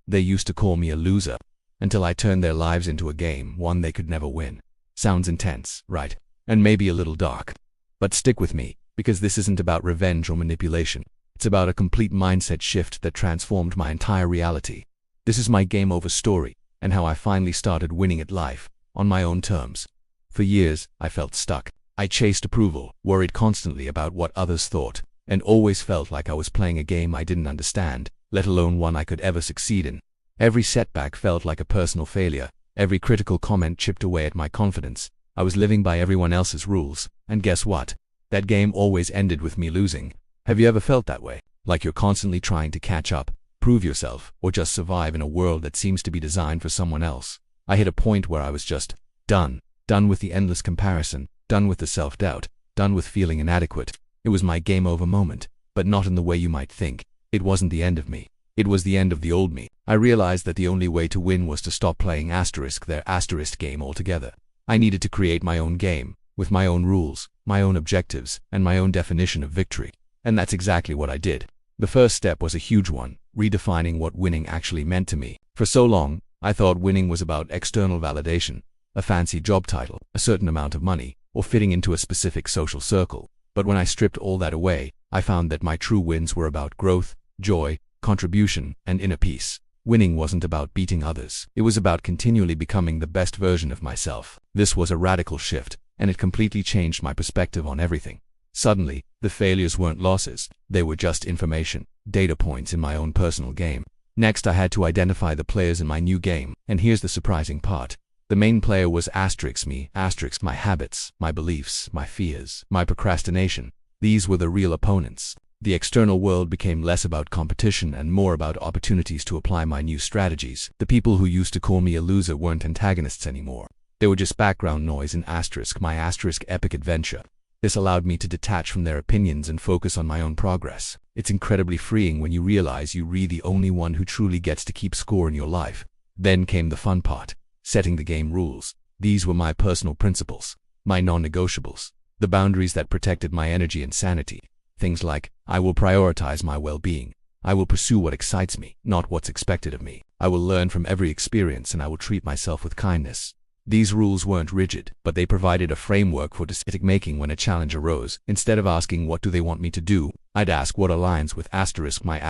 They used to call me a loser, until I turned their lives into a game, one they could never win. Sounds intense, right? And maybe a little dark. But stick with me, because this isn't about revenge or manipulation. It's about a complete mindset shift that transformed my entire reality. This is my game over story, and how I finally started winning at life, on my own terms. For years, I felt stuck. I chased approval, worried constantly about what others thought, and always felt like I was playing a game I didn't understand, let alone one I could ever succeed in. Every setback felt like a personal failure. Every critical comment chipped away at my confidence. I was living by everyone else's rules, and guess what? That game always ended with me losing. Have you ever felt that way? Like you're constantly trying to catch up, prove yourself, or just survive in a world that seems to be designed for someone else? I hit a point where I was just done. Done with the endless comparison, done with the self-doubt, done with feeling inadequate. It was my game over moment, but not in the way you might think. It wasn't the end of me. It was the end of the old me. I realized that the only way to win was to stop playing their game altogether. I needed to create my own game, with my own rules, my own objectives, and my own definition of victory. And that's exactly what I did. The first step was a huge one, redefining what winning actually meant to me. For so long, I thought winning was about external validation, a fancy job title, a certain amount of money, or fitting into a specific social circle. But when I stripped all that away, I found that my true wins were about growth, joy, contribution, and inner peace. Winning wasn't about beating others. It was about continually becoming the best version of myself. This was a radical shift, and it completely changed my perspective on everything. Suddenly, the failures weren't losses. They were just information, data points in my own personal game. Next, I had to identify the players in my new game, and here's the surprising part. The main player was me, my habits, my beliefs, my fears, my procrastination. These were the real opponents. The external world became less about competition and more about opportunities to apply my new strategies. The people who used to call me a loser weren't antagonists anymore. They were just background noise in my epic adventure. This allowed me to detach from their opinions and focus on my own progress. It's incredibly freeing when you realize you're the only one who truly gets to keep score in your life. Then came the fun part, setting the game rules. These were my personal principles, my non-negotiables, the boundaries that protected my energy and sanity. Things like, I will prioritize my well-being. I will pursue what excites me, not what's expected of me. I will learn from every experience and I will treat myself with kindness. These rules weren't rigid, but they provided a framework for decision-making when a challenge arose. Instead of asking what do they want me to do, I'd ask what aligns with my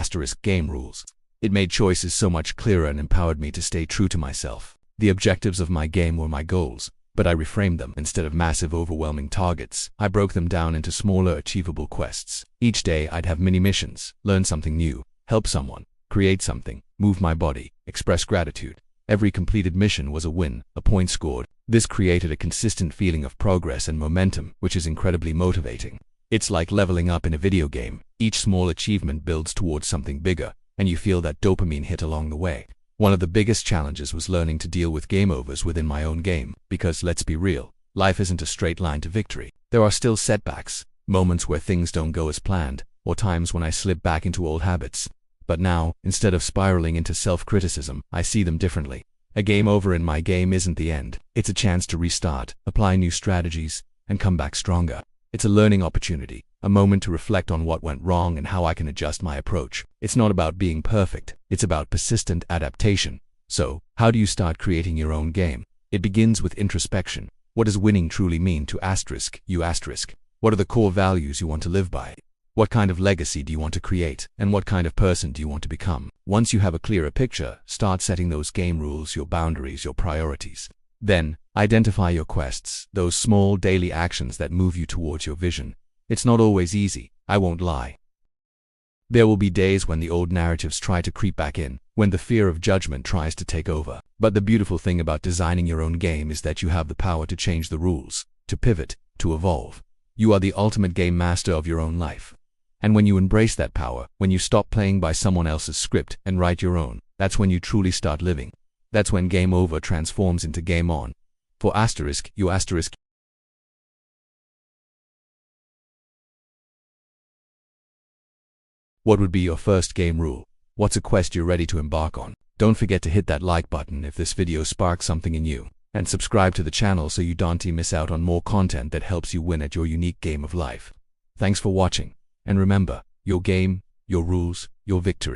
game rules. It made choices so much clearer and empowered me to stay true to myself. The objectives of my game were my goals, but I reframed them. Instead of massive, overwhelming targets, I broke them down into smaller, achievable quests. Each day, I'd have mini-missions, learn something new, help someone, create something, move my body, express gratitude. Every completed mission was a win, a point scored. This created a consistent feeling of progress and momentum, which is incredibly motivating. It's like leveling up in a video game. Each small achievement builds towards something bigger, and you feel that dopamine hit along the way. One of the biggest challenges was learning to deal with game overs within my own game, because let's be real, life isn't a straight line to victory. There are still setbacks, moments where things don't go as planned, or times when I slip back into old habits. But now, instead of spiraling into self-criticism, I see them differently. A game over in my game isn't the end. It's a chance to restart, apply new strategies, and come back stronger. It's a learning opportunity, a moment to reflect on what went wrong and how I can adjust my approach. It's not about being perfect, it's about persistent adaptation. So, how do you start creating your own game? It begins with introspection. What does winning truly mean to you? What are the core values you want to live by? What kind of legacy do you want to create? And what kind of person do you want to become? Once you have a clearer picture, start setting those game rules, your boundaries, your priorities. Then, identify your quests, those small daily actions that move you towards your vision. It's not always easy, I won't lie. There will be days when the old narratives try to creep back in, when the fear of judgment tries to take over. But the beautiful thing about designing your own game is that you have the power to change the rules, to pivot, to evolve. You are the ultimate game master of your own life. And when you embrace that power, when you stop playing by someone else's script and write your own, that's when you truly start living. That's when game over transforms into game on. For you. What would be your first game rule? What's a quest you're ready to embark on? Don't forget to hit that like button if this video sparks something in you, and subscribe to the channel so you don't miss out on more content that helps you win at your unique game of life. Thanks for watching, and remember, your game, your rules, your victory.